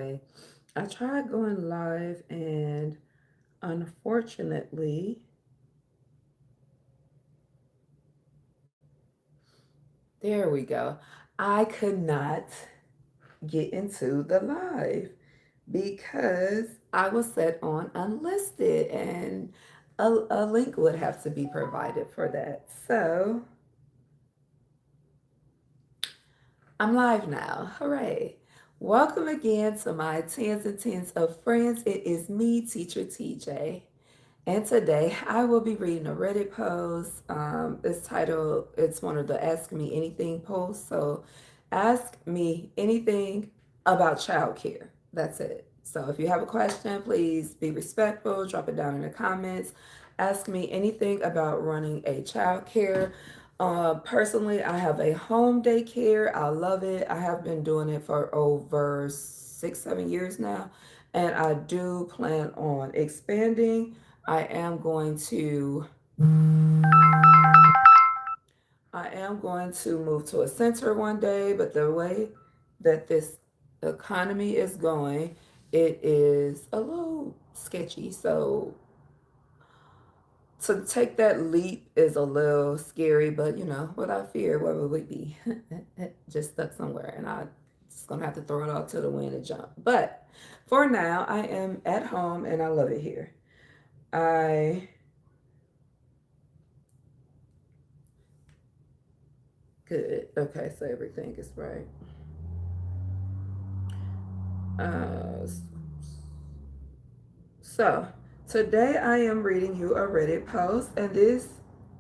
I tried going live and unfortunately, there we go. I could not get into the live because I was set on unlisted and a link would have to be provided for that. So I'm live now. Hooray. Welcome again to my tens and tens of friends. It is me, Teacher TJ. And today I will be reading a Reddit post. It's titled, it's one of the Ask Me Anything posts. So ask me anything about childcare. That's it. So if you have a question, please be respectful, drop it down in the comments. Ask me anything about running a childcare. Personally, I have a home daycare. I love it. I have been doing it for over 6, 7 years now, and I do plan on expanding. I am going to I am going to move to a center one day, but the way that this economy is going, it is a little sketchy. So to take that leap is a little scary, but without fear, where would we be? Just stuck somewhere, and I just gonna have to throw it all to the wind and jump. But for now, I am at home and I love it here. I good. Okay, so everything is right. Uh, so today I am reading you a Reddit post, and this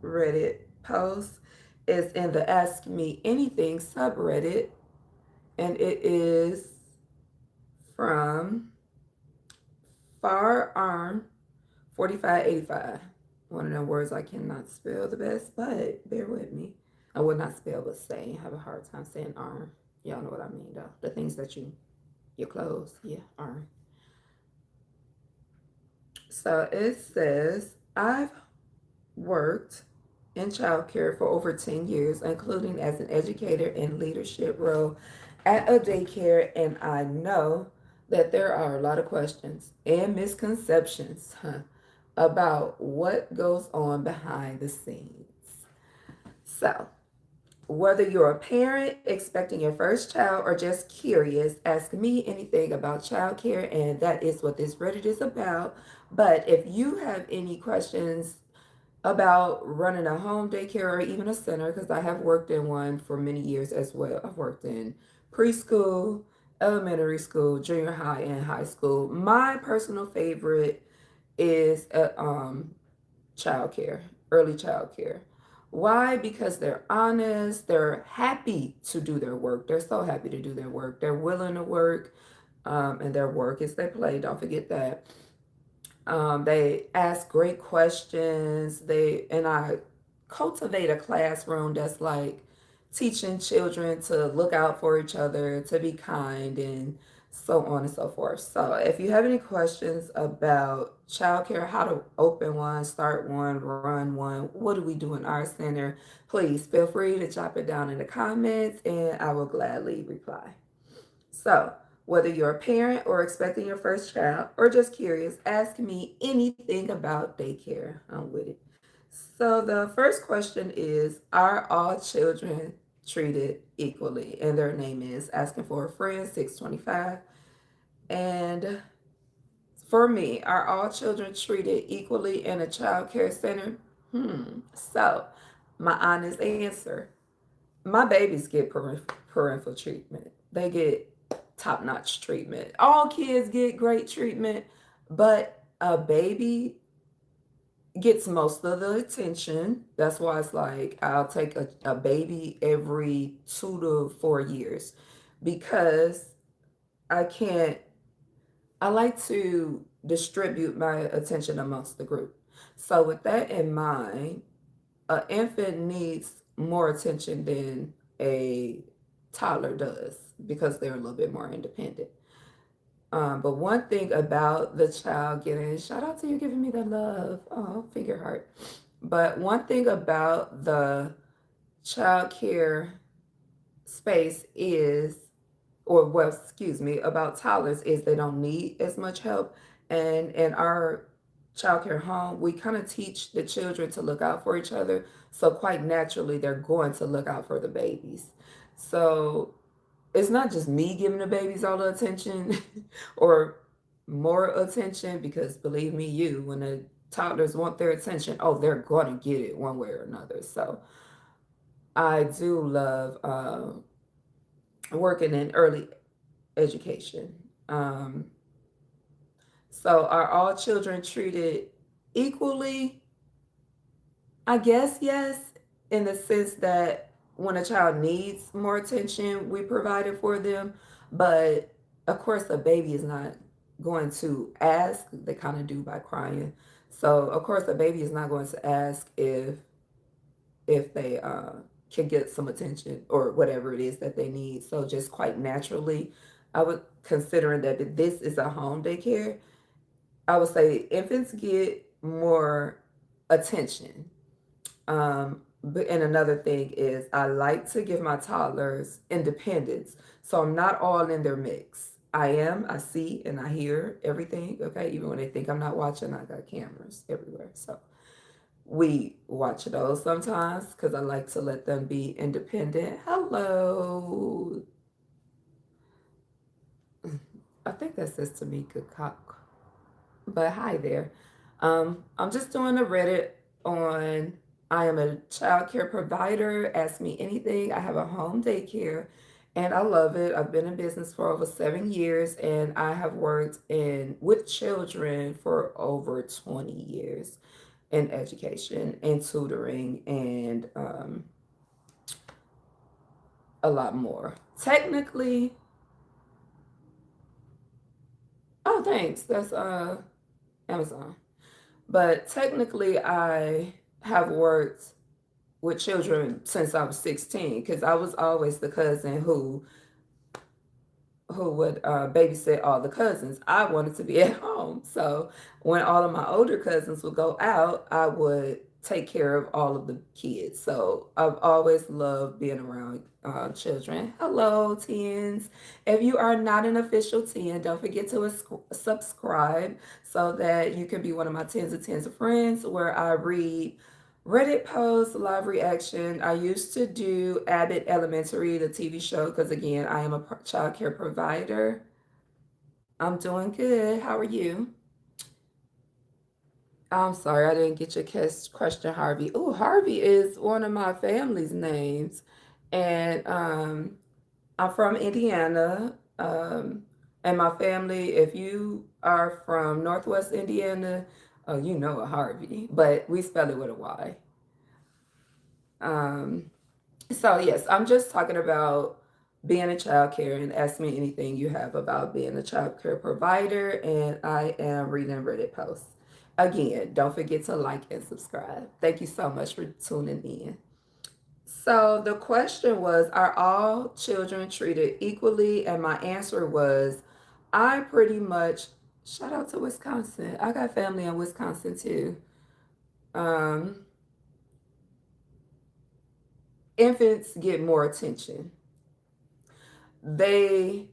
Reddit post is in the Ask Me Anything subreddit, and it is from Firearm 4585. One of them words I cannot spell the best, but bear with me. I would not spell, but say. I have a hard time saying arm. Y'all know what I mean, though. The things that your clothes, yeah, arm. So it says, I've worked in childcare for over 10 years, including as an educator in leadership role at a daycare, and I know that there are a lot of questions and misconceptions about what goes on behind the scenes. So, whether you're a parent expecting your first child or just curious, ask me anything about childcare, and that is what this Reddit is about. But if you have any questions about running a home daycare or even a center, because I have worked in one for many years as well. I've worked in preschool, elementary school, junior high, and high school. My personal favorite is childcare, early childcare. Why? Because they're honest, they're happy to do their work. They're so happy to do their work. They're willing to work, and their work is their play. Don't forget that. They ask great questions. And I cultivate a classroom that's like teaching children to look out for each other, to be kind, and so on and so forth. So, if you have any questions about childcare, how to open one, start one, run one, what do we do in our center, please feel free to drop it down in the comments and I will gladly reply. So, whether you're a parent or expecting your first child or just curious, ask me anything about daycare. I'm with it. So, the first question is, are all children treated equally? And their name is Asking for a Friend 625. And for me, are all children treated equally in a child care center? So, my honest answer, my babies get parental treatment. They get top notch treatment. All kids get great treatment, but a baby gets most of the attention. That's why it's like I'll take a baby every 2 to 4 years because I can't, I like to distribute my attention amongst the group. So, with that in mind, an infant needs more attention than a toddler does because they're a little bit more independent. But one thing about the child getting, shout out to you giving me the love, oh, figure heart. But one thing about the child care space is or well, excuse me, about toddlers is they don't need as much help. And in our childcare home, we kind of teach the children to look out for each other. So quite naturally, they're going to look out for the babies. So it's not just me giving the babies all the attention or more attention, because believe me, when the toddlers want their attention, oh, they're going to get it one way or another. So I do love working in early education. Um, so are all children treated equally? I guess yes, in the sense that when a child needs more attention, we provide it for them. But of course, a baby is not going to ask. They kind of do by crying. So of course, a baby is not going to ask if they can get some attention or whatever it is that they need. So just quite naturally, I would considering that this is a home daycare. I would say infants get more attention. But and another thing is I like to give my toddlers independence. So I'm not all in their mix. I see and I hear everything. Okay. Even when they think I'm not watching, I got cameras everywhere. So we watch those sometimes because I like to let them be independent. Hello. I think that says Tamika Cock. But hi there. I'm just doing a Reddit on I am a child care provider. Ask me anything. I have a home daycare and I love it. I've been in business for over 7 years and I have worked in with children for over 20 years in education and tutoring and a lot more. Technically, oh thanks. That's Amazon. But technically I have worked with children since I was 16 because I was always the cousin who would babysit all the cousins. I wanted to be at home. So when all of my older cousins would go out, I would take care of all of the kids. So I've always loved being around children. Hello, teens. If you are not an official 10, don't forget to subscribe so that you can be one of my tens of friends where I read Reddit posts, live reaction. I used to do Abbott Elementary, the TV show, because again, I am a child care provider. I'm doing good. How are you? I'm sorry, I didn't get your question, Harvey. Oh, Harvey is one of my family's names. And I'm from Indiana. And my family, if you are from Northwest Indiana, oh, you know a Harvey, but we spell it with a Y. Um, So yes, I'm just talking about being a child care and ask me anything you have about being a child care provider. And I am reading Reddit posts. Again, don't forget to like and subscribe. Thank you so much for tuning in. So the question was, are all children treated equally? And my answer was, I pretty much shout out to Wisconsin. I got family in Wisconsin too. Um, Infants get more attention. They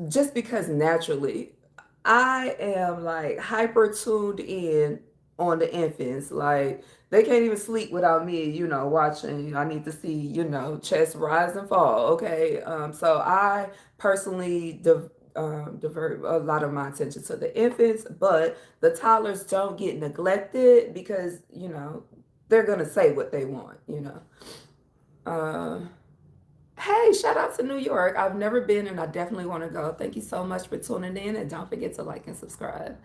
just because naturally I am like hyper tuned in on the infants. Like they can't even sleep without me, watching. I need to see, chest rise and fall. Okay. So I personally divert a lot of my attention to the infants, but the toddlers don't get neglected because, they're gonna say what they want. Uh, Hey, shout out to New York. I've never been and I definitely want to go. Thank you so much for tuning in and don't forget to like and subscribe.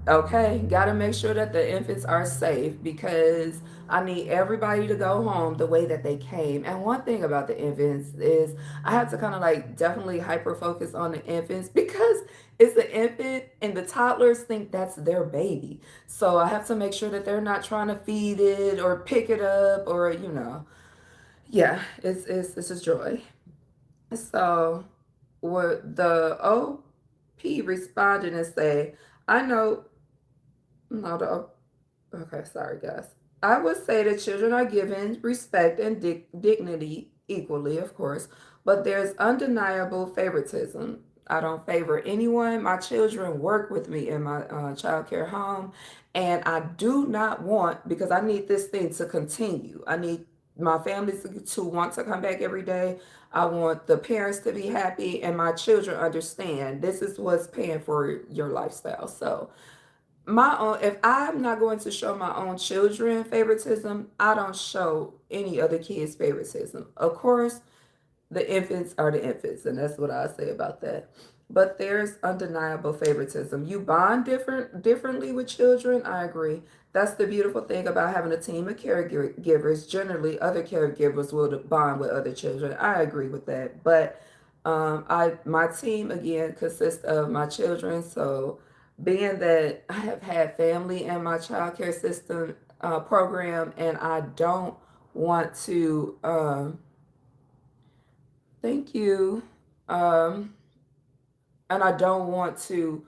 Okay, got to make sure that the infants are safe because I need everybody to go home the way that they came. And one thing about the infants is I have to kind of like definitely hyper focus on the infants because it's the infant and the toddlers think that's their baby. So I have to make sure that they're not trying to feed it or pick it up or, yeah, it's a joy. So, what the OP responded and say, I know, no, okay, sorry guys. I would say that children are given respect and dignity equally, of course, but there's undeniable favoritism. I don't favor anyone. My children work with me in my child care home, and I do not want, because I need this thing to continue. I need my family to want to come back every day. I want the parents to be happy, and my children understand this is what's paying for your lifestyle. So, my own, if I'm not going to show my own children favoritism, I don't show any other kids favoritism. Of course, the infants are the infants, and that's what I say about that. But there's undeniable favoritism. You bond differently with children. I agree. That's the beautiful thing about having a team of caregivers. Generally, other caregivers will bond with other children. I agree with that. But I my team again consists of my children. So being that I have had family in my child care system program, and I don't want to. Thank you. Um, and I don't want to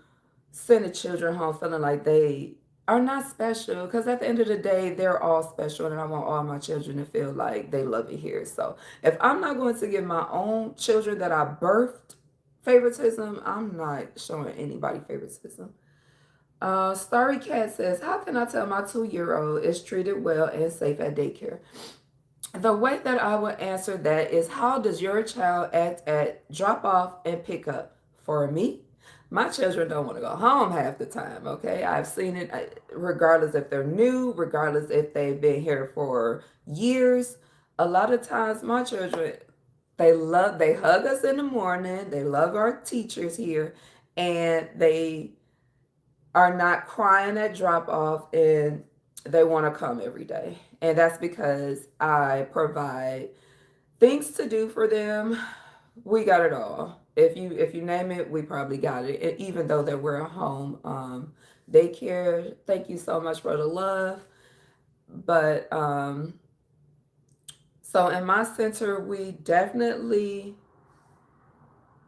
send the children home feeling like they are not special, because at the end of the day, they're all special, and I want all my children to feel like they love it here. So if I'm not going to give my own children that I birthed favoritism, I'm not showing anybody favoritism. Starry Cat says, how can I tell my 2 year old is treated well and safe at daycare? The way that I would answer that is, how does your child act at drop off and pick up? For me, my children don't want to go home half the time, okay? I've seen it regardless if they're new, regardless if they've been here for years. A lot of times my children, they hug us in the morning, they love our teachers here, and they are not crying at drop off, and they want to come every day. And that's because I provide things to do for them. We got it all. If you name it, we probably got it. Even though that we're a home daycare, thank you so much for the love. But so in my center, we definitely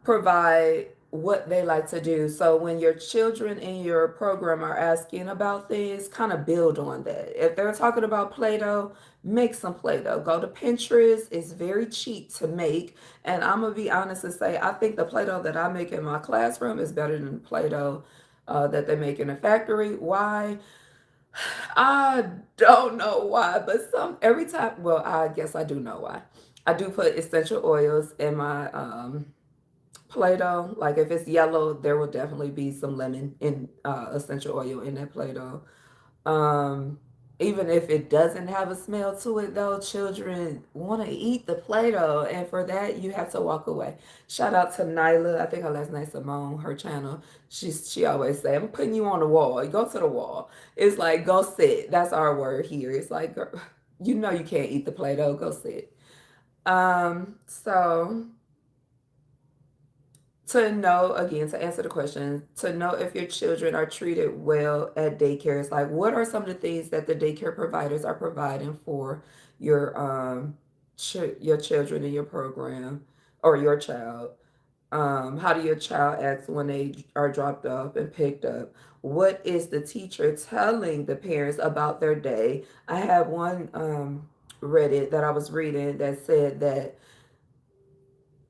provide what they like to do. So when your children in your program are asking about things, kind of build on that. If they're talking about Play-Doh, make some Play-Doh. Go to Pinterest. It's very cheap to make. And I'm going to be honest and say, I think the Play-Doh that I make in my classroom is better than the Play-Doh that they make in the factory. Why? I don't know why, but every time, well, I guess I do know why. I do put essential oils in my Play-Doh. Like if it's yellow, there will definitely be some lemon in essential oil in that Play-Doh. Um, Even if it doesn't have a smell to it, though, children want to eat the Play-Doh, and for that, you have to walk away. Shout out to Nyla. I think her last name's Simone. Her channel. She always say, "I'm putting you on the wall. You go to the wall." It's like go sit. That's our word here. It's like, girl, you know you can't eat the Play-Doh. Go sit. So to know, again, to answer the question, to know if your children are treated well at daycare, is like, what are some of the things that the daycare providers are providing for your your children in your program, or your child? How do your child act when they are dropped off and picked up? What is the teacher telling the parents about their day? I have one Reddit that I was reading that said that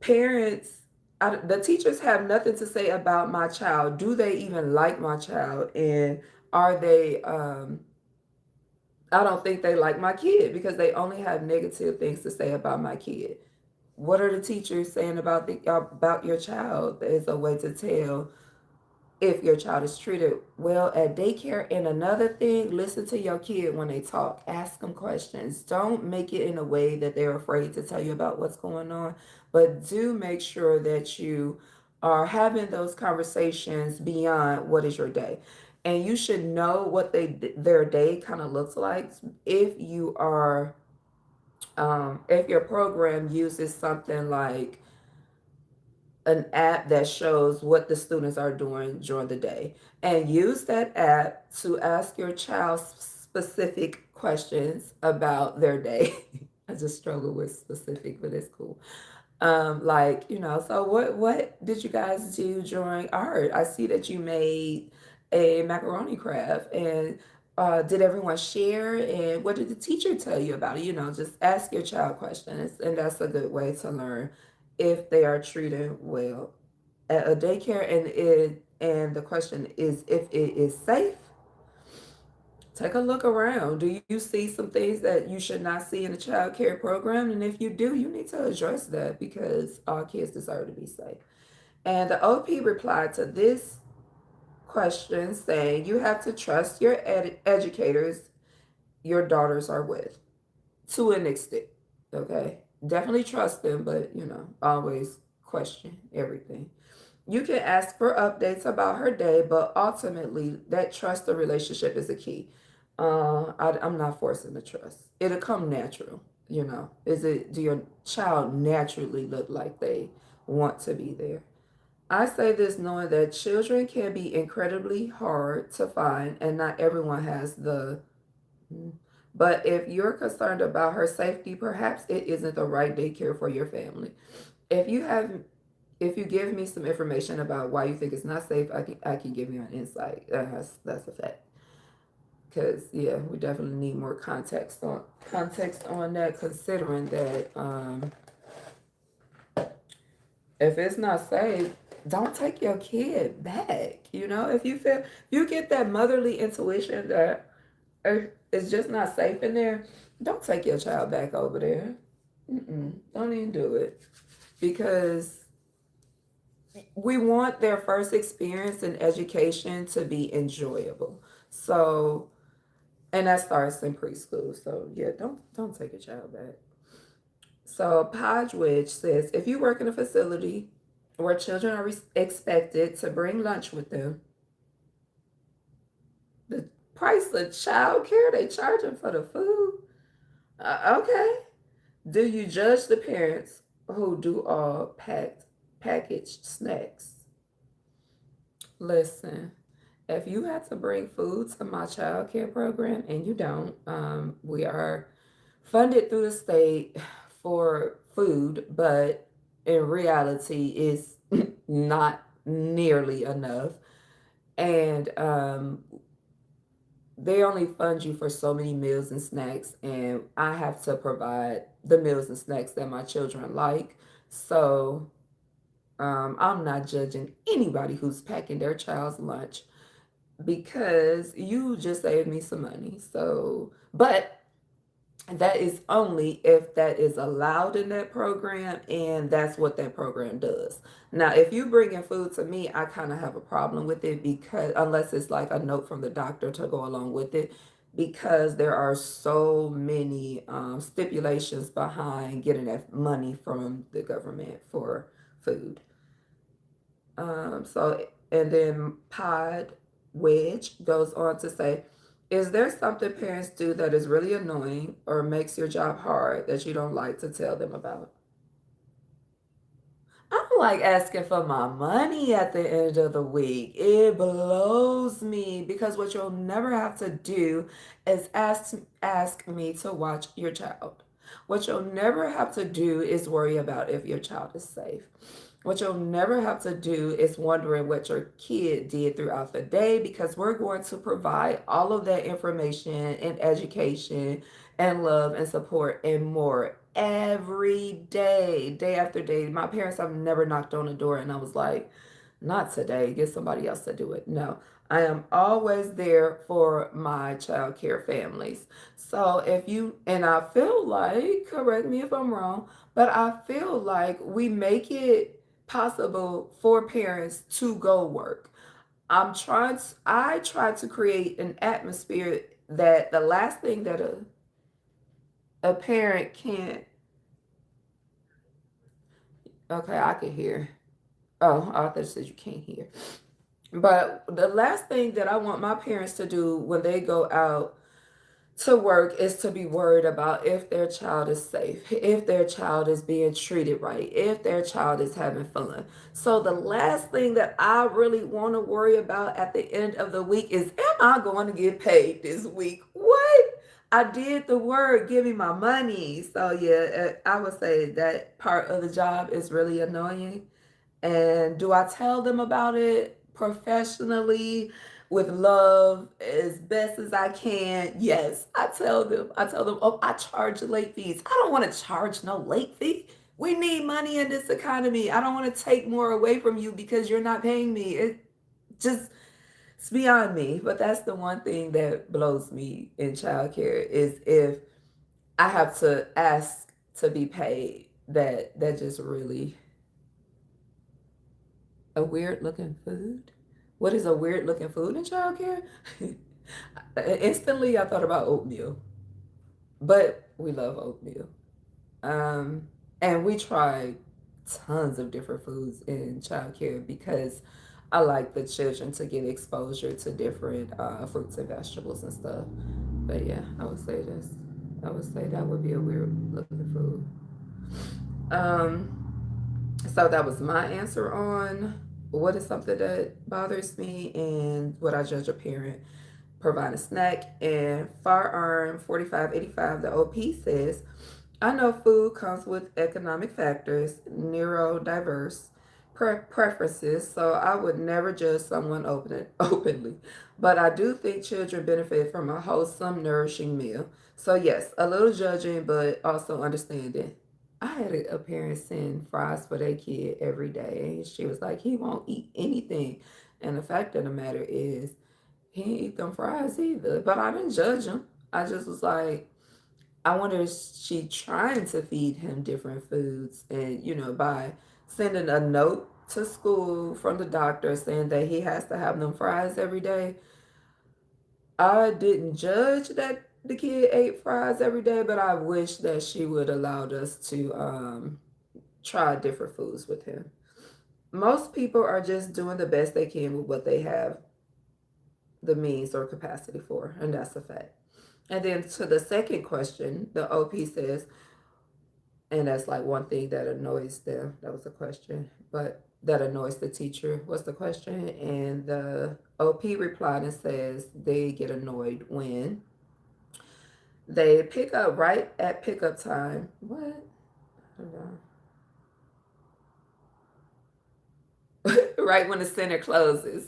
parents, the teachers have nothing to say about my child. Do they even like my child? And are they, I don't think they like my kid, because they only have negative things to say about my kid. What are the teachers saying about your child? There's a way to tell if your child is treated well at daycare. And another thing, listen to your kid when they talk. Ask them questions. Don't make it in a way that they're afraid to tell you about what's going on, but do make sure that you are having those conversations beyond what is your day. And you should know what their day kind of looks like if you are if your program uses something like an app that shows what the students are doing during the day, and use that app to ask your child specific questions about their day. I just struggle with specific, but it's cool. Like, so what did you guys do during art? I see that you made a macaroni craft, and did everyone share, and what did the teacher tell you about it? Just ask your child questions, and that's a good way to learn if they are treated well at a daycare. And the question is if it is safe. Take a look around. Do you see some things that you should not see in a child care program? And if you do, you need to address that because all kids deserve to be safe. And the OP replied to this question saying, you have to trust your educators your daughters are with to an extent. Okay. Definitely trust them, but always question everything. You can ask for updates about her day, but ultimately, that trust the relationship is a key. I'm not forcing the trust. It'll come natural. Do your child naturally look like they want to be there? I say this knowing that children can be incredibly hard to find, and not everyone has the. But if you're concerned about her safety, perhaps it isn't the right daycare for your family. If you have if you give me some information about why you think it's not safe, I can give you an insight. That's a fact. Because yeah, we definitely need more context on that. Considering that if it's not safe, don't take your kid back. If you get that motherly intuition that it's just not safe in there, don't take your child back over there. Don't even do it because we want their first experience in education to be enjoyable. So, and that starts in preschool. So yeah, don't take a child back. So Podwidge says if you work in a facility where children are expected to bring lunch with them, the price of child care they charging for the food. Okay. Do you judge the parents who do all packaged snacks? Listen, if you have to bring food to my child care program and you don't, we are funded through the state for food, but in reality, it's not nearly enough. And they only fund you for so many meals and snacks, and I have to provide the meals and snacks that my children like. So I'm not judging anybody who's packing their child's lunch because you just saved me some money. So, but that is only if that is allowed in that program and that's what that program does. Now, if you bring in food to me, I kind of have a problem with it because unless it's like a note from the doctor to go along with it, because there are so many stipulations behind getting that money from the government for food. And then Pod Wedge goes on to say, is there something parents do that is really annoying or makes your job hard that you don't like to tell them about? I don't like asking for my money at the end of the week. It blows me because what you'll never have to do is ask me to watch your child. What you'll never have to do is worry about if your child is safe. What you'll never have to do is wondering what your kid did throughout the day because we're going to provide all of that information and education and love and support and more every day, day after day. My parents have never knocked on the door and I was like, not today, get somebody else to do it. No, I am always there for my child care families. So if you, and I feel like, correct me if I'm wrong, but I feel like we make it possible for parents to go work. I try to create an atmosphere that the last thing that a parent can't. Okay, I can hear. Oh, I thought you said you can't hear. But the last thing that I want my parents to do when they go out to work is to be worried about if their child is safe, if their child is being treated right, if their child is having fun. So the last thing that I really want to worry about at the end of the week is, am I going to get paid this week? What? I did the work, give me my money. So yeah, I would say that part of the job is really annoying. And do I tell them about it professionally with love as best as I can. Yes, I tell them, oh, I charge late fees. I don't want to charge no late fee. We need money in this economy. I don't want to take more away from you because you're not paying me. Just it's beyond me. But that's the one thing that blows me in childcare is if I have to ask to be paid. That just really a weird looking food. What is a weird looking food in childcare? Instantly, I thought about oatmeal, but we love oatmeal. Um, and we try tons of different foods in childcare because I like the children to get exposure to different fruits and vegetables and stuff. But yeah, I would say this. I would say that would be a weird looking food. Um, so that was my answer on what is something that bothers me and what I judge a parent provide a snack. And Firearm 4585, the OP says, I know food comes with economic factors, neurodiverse preferences, so I would never judge someone openly. But I do think children benefit from a wholesome, nourishing meal. So, yes, a little judging, but also understanding. I had a parent send fries for their kid every day. She was like, he won't eat anything. And the fact of the matter is, he didn't eat them fries either. But I didn't judge him. I just was like, I wonder if she trying to feed him different foods and, by sending a note to school from the doctor saying that he has to have them fries every day. I didn't judge that the kid ate fries every day, but I wish that she would allowed us to try different foods with him. Most people are just doing the best they can with what they have the means or capacity for, and that's a fact. And then to the second question, the OP says, and that's like one thing that annoys them. That was a question, but that annoys the teacher was the question. And the OP replied and says they get annoyed when they pick up right at pickup time. What? Hold on. Right when the center closes.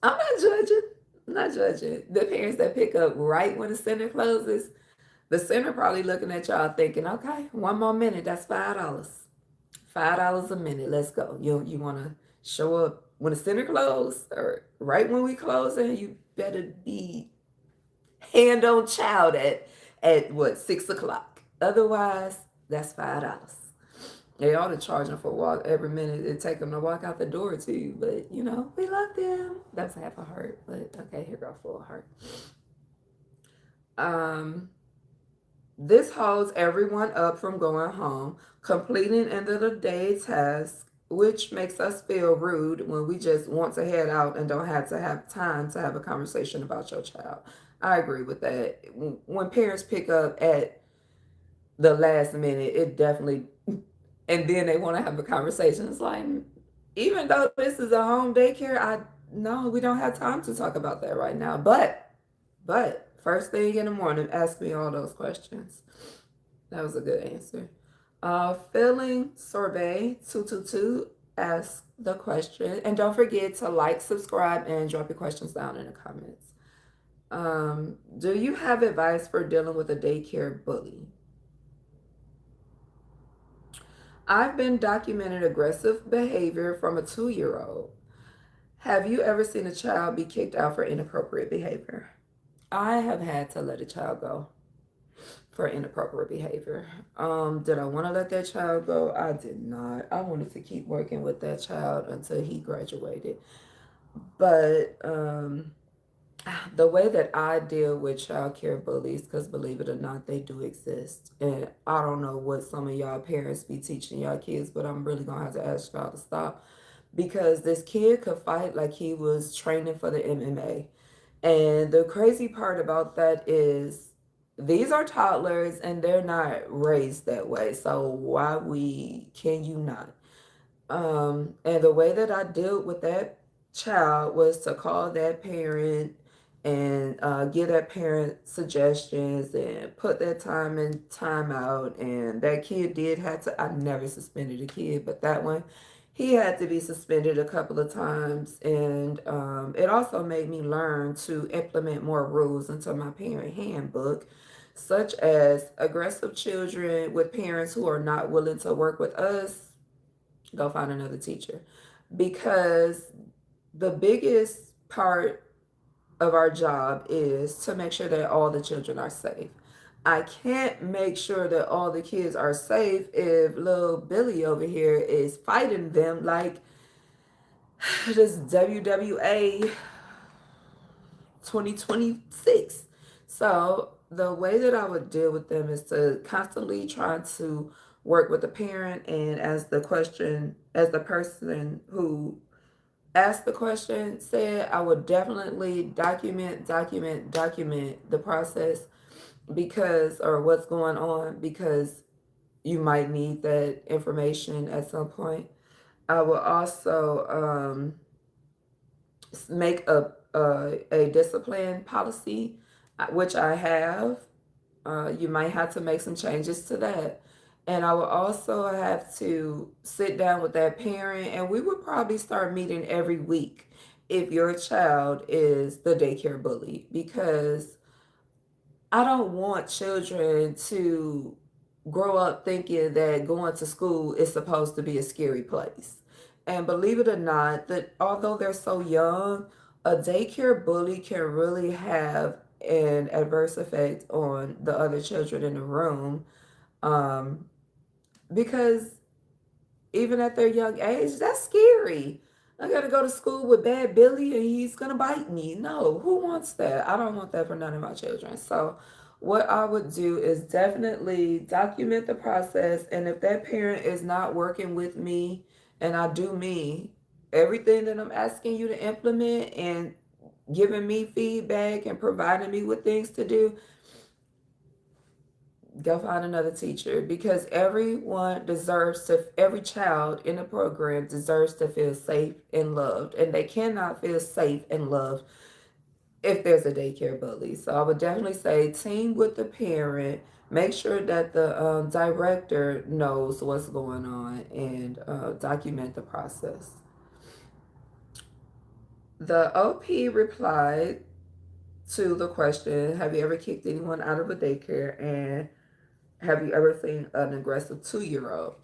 I'm not judging. I'm not judging. The parents that pick up right when the center closes, the center probably looking at y'all thinking, okay, one more minute, that's $5. $5 a minute, let's go. You wanna show up when the center close or right when we close and you better be hand on child at what 6 o'clock. Otherwise, that's $5. They ought to charge them for a walk every minute it take them to walk out the door too. But we love them. That's half a heart. But okay, here go full heart. Um, this holds everyone up from going home, completing end of the day tasks, which makes us feel rude when we just want to head out and don't have to have time to have a conversation about your child. I agree with that. When parents pick up at the last minute, it definitely, and then they want to have a conversation. It's like, even though this is a home daycare, I no, we don't have time to talk about that right now. But first thing in the morning, ask me all those questions. That was a good answer. Filling survey 222 ask the question, and don't forget to like, subscribe, and drop your questions down in the comments. Do you have advice for dealing with a daycare bully? I've been documenting aggressive behavior from a 2-year-old. Have you ever seen a child be kicked out for inappropriate behavior? I have had to let a child go for inappropriate behavior. Did I want to let that child go? I did not. I wanted to keep working with that child until he graduated. But the way that I deal with child care bullies, because believe it or not, they do exist. And I don't know what some of y'all parents be teaching y'all kids, but I'm really going to have to ask y'all to stop. Because this kid could fight like he was training for the MMA. And the crazy part about that is these are toddlers and they're not raised that way. So can you not? And the way that I dealt with that child was to call that parent and give that parent suggestions and put that time in time out. And that kid did have to, I never suspended a kid, but that one, he had to be suspended a couple of times, and it also made me learn to implement more rules into my parent handbook, such as aggressive children with parents who are not willing to work with us, go find another teacher. Because the biggest part of our job is to make sure that all the children are safe. I can't make sure that all the kids are safe if little Billy over here is fighting them like this WWA 2026. So the way that I would deal with them is to constantly try to work with the parent, and as the person who asked the question said, I would definitely document the process, because, or what's going on, because you might need that information at some point. I will also make a discipline policy, which I have. You might have to make some changes to that. And I will also have to sit down with that parent, and we would probably start meeting every week if your child is the daycare bully, because I don't want children to grow up thinking that going to school is supposed to be a scary place. And believe it or not, that although they're so young, a daycare bully can really have an adverse effect on the other children in the room. Um, because even at their young age, that's scary. I gotta go to school with bad Billy and he's gonna bite me. No, who wants that? I don't want that for none of my children. So, what I would do is definitely document the process. And if that parent is not working with me, and I do me, everything that I'm asking you to implement and giving me feedback and providing me with things to do, go find another teacher, because every child in the program deserves to feel safe and loved, and they cannot feel safe and loved if there's a daycare bully. So I would definitely say team with the parent, make sure that the director knows what's going on, and document the process. The OP replied to the question, have you ever kicked anyone out of a daycare, and have you ever seen an aggressive 2-year old?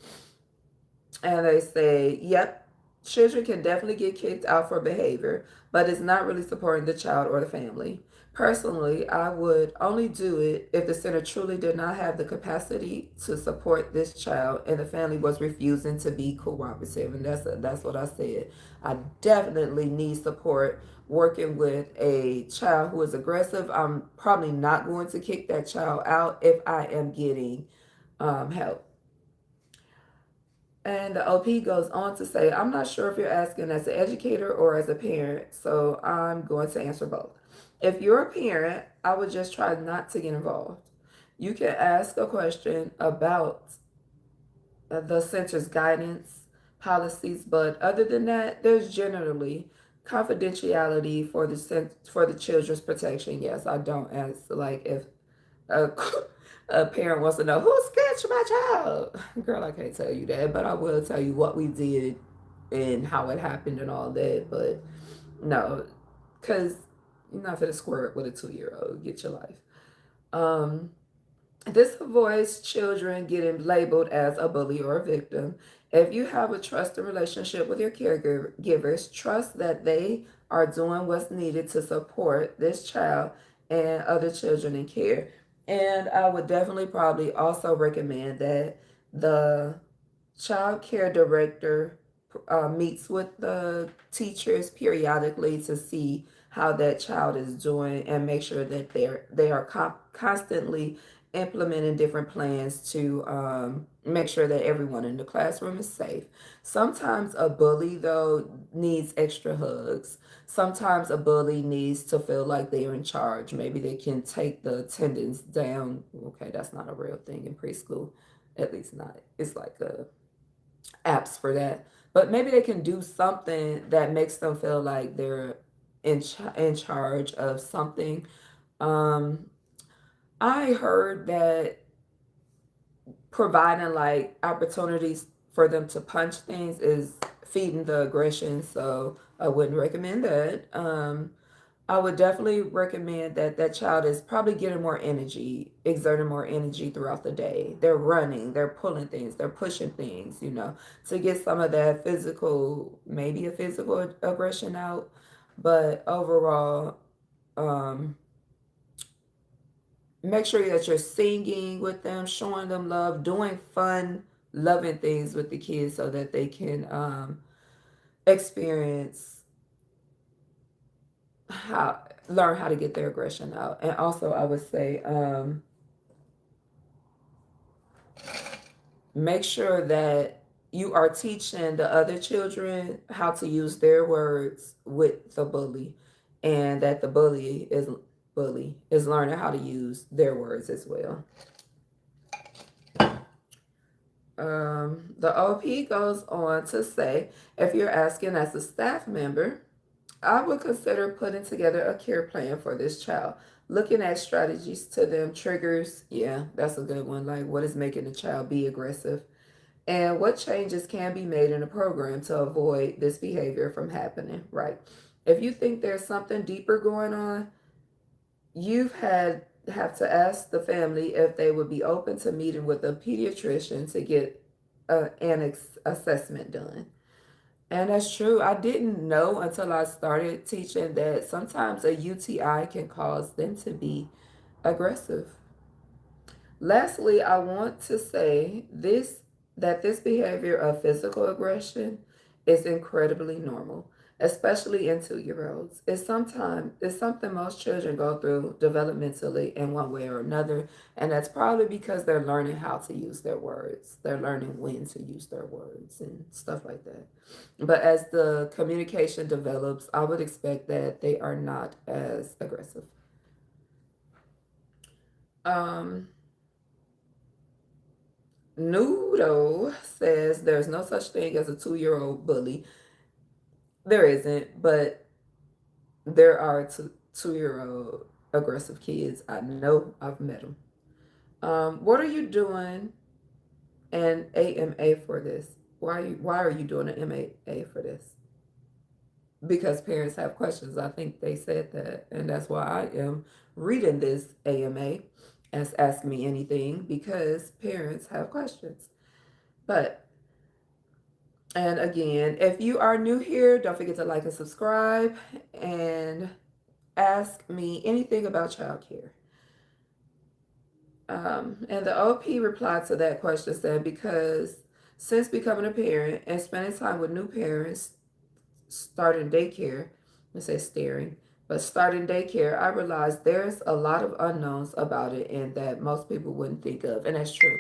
And they say, yep, children can definitely get kicked out for behavior, but it's not really supporting the child or the family. Personally, I would only do it if the center truly did not have the capacity to support this child and the family was refusing to be cooperative. And that's what I said. I definitely need support working with a child who is aggressive. I'm probably not going to kick that child out if I am getting help. And the OP goes on to say, I'm not sure if you're asking as an educator or as a parent, so I'm going to answer both. If you're a parent, I would just try not to get involved. You can ask a question about the center's guidance policies, but other than that, there's generally confidentiality for for the children's protection. Yes, I don't ask, like, if a, a parent wants to know who sketched my child. Girl, I can't tell you that, but I will tell you what we did and how it happened and all that. But no, because you're not going to squirt with a 2-year old. Get your life. Um, this avoids children getting labeled as a bully or a victim. If you have a trusted relationship with your caregivers, trust that they are doing what's needed to support this child and other children in care. And I would definitely probably also recommend that the child care director meets with the teachers periodically to see how that child is doing, and make sure that they are constantly implementing different plans to make sure that everyone in the classroom is safe. Sometimes a bully, though, needs extra hugs. Sometimes a bully needs to feel like they're in charge. Maybe they can take the attendance down. Okay, that's not a real thing in preschool, at least not. It's like apps for that. But maybe they can do something that makes them feel like they're in charge of something. Um, I heard that providing like opportunities for them to punch things is feeding the aggression. So I wouldn't recommend that. I would definitely recommend that that child is probably getting more energy, exerting more energy throughout the day. They're running, they're pulling things, they're pushing things, to get some of that physical, maybe a physical aggression out. But overall, um, make sure that you're singing with them, showing them love, doing fun, loving things with the kids so that they can experience how learn how to get their aggression out. And also, I would say, make sure that you are teaching the other children how to use their words with the bully, and that the bully is learning how to use their words as well. The OP goes on to say, if you're asking as a staff member, I would consider putting together a care plan for this child. Looking at strategies to them, triggers, yeah, that's a good one. Like, what is making the child be aggressive? And what changes can be made in the program to avoid this behavior from happening, right? If you think there's something deeper going on, you've had have to ask the family if they would be open to meeting with a pediatrician to get an assessment done. And that's true. I didn't know until I started teaching that sometimes a UTI can cause them to be aggressive. Lastly, I want to say this behavior of physical aggression is incredibly normal, especially in 2 year olds. It's something most children go through developmentally in one way or another, and that's probably because they're learning how to use their words. They're learning when to use their words and stuff like that. But as the communication develops, I would expect that they are not as aggressive. Um, Nudo says there's no such thing as a 2 year old bully. There isn't, but there are 2 year old aggressive kids. I know, I've met them. What are you doing an AMA for this? Why are you doing an MAA for this? Because parents have questions. I think they said that, and that's why I am reading this AMA as Ask Me Anything, because parents have questions. But And again, if you are new here, don't forget to like and subscribe and ask me anything about childcare. And the OP replied to that question, said, because since becoming a parent and spending time with new parents, starting daycare, it says staring, but starting daycare, I realized there's a lot of unknowns about it and that most people wouldn't think of. And that's true.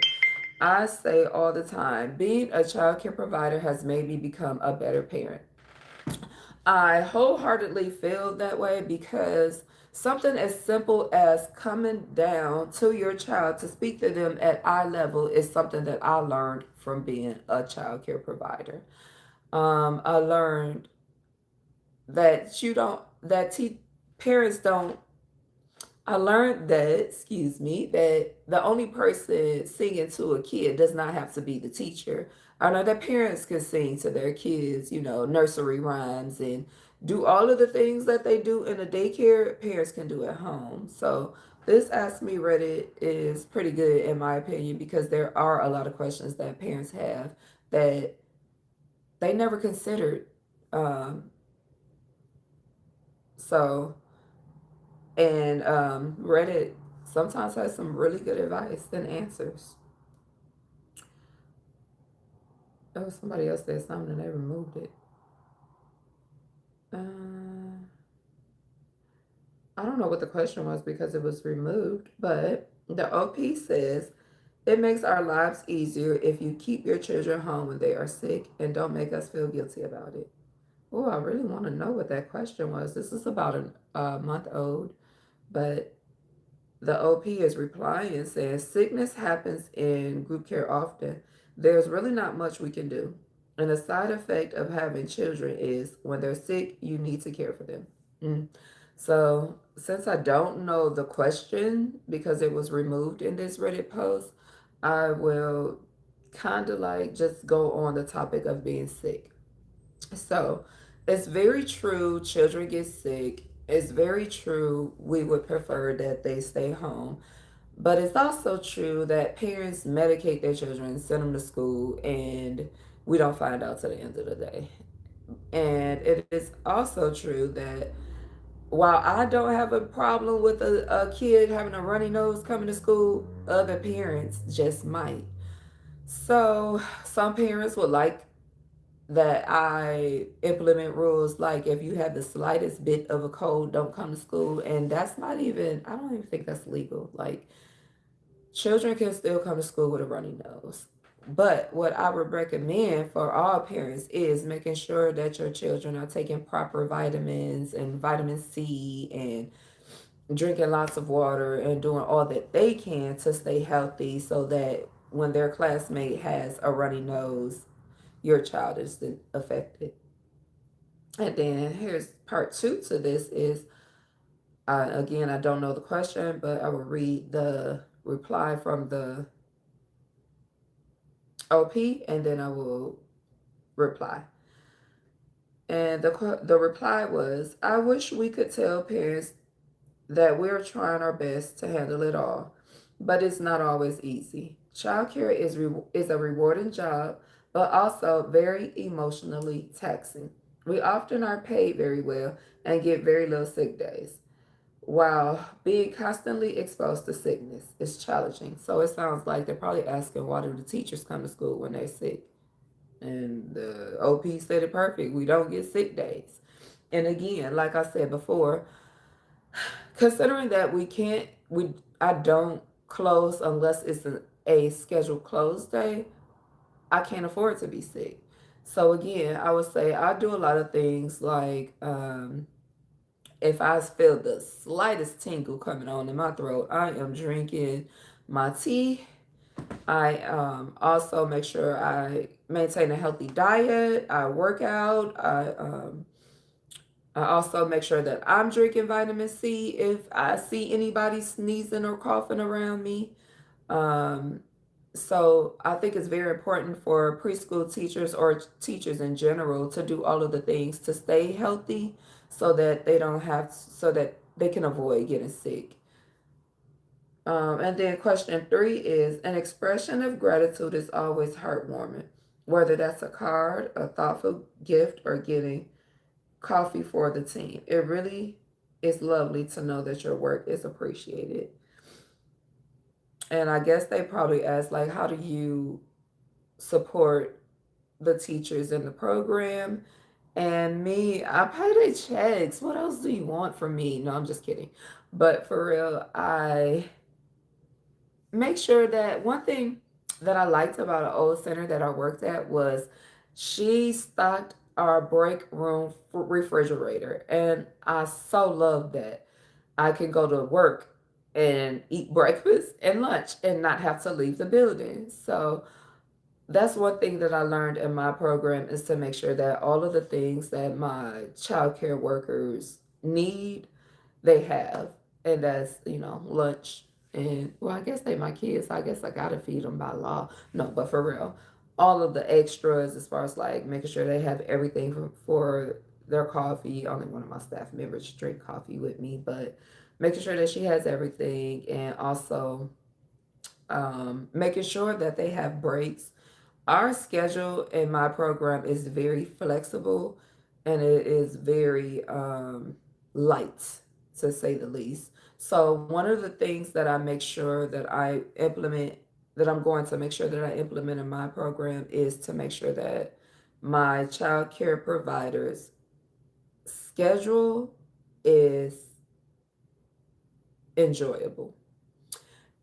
I say all the time, being a childcare provider has made me become a better parent. I wholeheartedly feel that way because something as simple as coming down to your child to speak to them at eye level is something that I learned from being a childcare provider. I learned that you don't, that parents don't I learned that, excuse me, that the only person singing to a kid does not have to be the teacher. I know that parents can sing to their kids, nursery rhymes and do all of the things that they do in a daycare, parents can do at home. So this Ask Me Reddit is pretty good in my opinion because there are a lot of questions that parents have that they never considered. Um, so And Reddit sometimes has some really good advice and answers. Oh, somebody else said something and they removed it. I don't know what the question was because it was removed, but the OP says it makes our lives easier if you keep your children home when they are sick and don't make us feel guilty about it. Oh, I really want to know what that question was. This is about a month old, but the OP is replying and says, sickness happens in group care often. There's really not much we can do. And the side effect of having children is when they're sick, you need to care for them. Mm. So, since I don't know the question because it was removed in this Reddit post, I will kind of like just go on the topic of being sick. So it's very true, children get sick. It's very true, we would prefer that they stay home. But it's also true that parents medicate their children, send them to school, and we don't find out till the end of the day. And it is also true that while I don't have a problem with a kid having a runny nose coming to school, other parents just might. So some parents would like that I implement rules like if you have the slightest bit of a cold, don't come to school. And that's not even, I don't even think that's legal. Like, children can still come to school with a runny nose. But what I would recommend for all parents is making sure that your children are taking proper vitamins and vitamin C and drinking lots of water and doing all that they can to stay healthy so that when their classmate has a runny nose, your child isn't affected. And then here's part two to this is, again, I don't know the question, but I will read the reply from the OP and then I will reply. And the reply was, I wish we could tell parents that we're trying our best to handle it all, but it's not always easy. Childcare is a rewarding job, but also very emotionally taxing. We often aren't paid very well and get very little sick days, while being constantly exposed to sickness is challenging. So it sounds like they're probably asking, why do the teachers come to school when they're sick? And the OP said it perfect. We don't get sick days. And again, like I said before, considering that I don't close unless it's a scheduled close day, I can't afford to be sick. So again, I would say I do a lot of things like if I feel the slightest tingle coming on in my throat, I am drinking my tea. I also make sure I maintain a healthy diet. I work out. I also make sure that I'm drinking vitamin C if I see anybody sneezing or coughing around me. Um, so I think it's very important for preschool teachers or teachers in general to do all of the things to stay healthy so that they don't have, so that they can avoid getting sick. And then question three is, an expression of gratitude is always heartwarming, whether that's a card, a thoughtful gift, or getting coffee for the team. It really is lovely to know that your work is appreciated. And I guess they probably asked, like, how do you support the teachers in the program? And me, I pay their checks. What else do you want from me? No, I'm just kidding. But for real, I make sure that one thing that I liked about an old center that I worked at was she stocked our break room refrigerator. And I so love that. I can go to work and eat breakfast and lunch and not have to leave the building. So that's one thing that I learned in my program is to make sure that all of the things that my childcare workers need, they have. And that's, lunch. And, well, I guess they my kids. I guess I got to feed them by law. No, but for real, all of the extras as far as like making sure they have everything for their coffee. Only one of my staff members drink coffee with me, but making sure that she has everything and also making sure that they have breaks. Our schedule in my program is very flexible and it is very light, to say the least. So, one of the things that I make sure that I implement, that I'm going to make sure that I implement in my program is to make sure that my child care providers' schedule is enjoyable.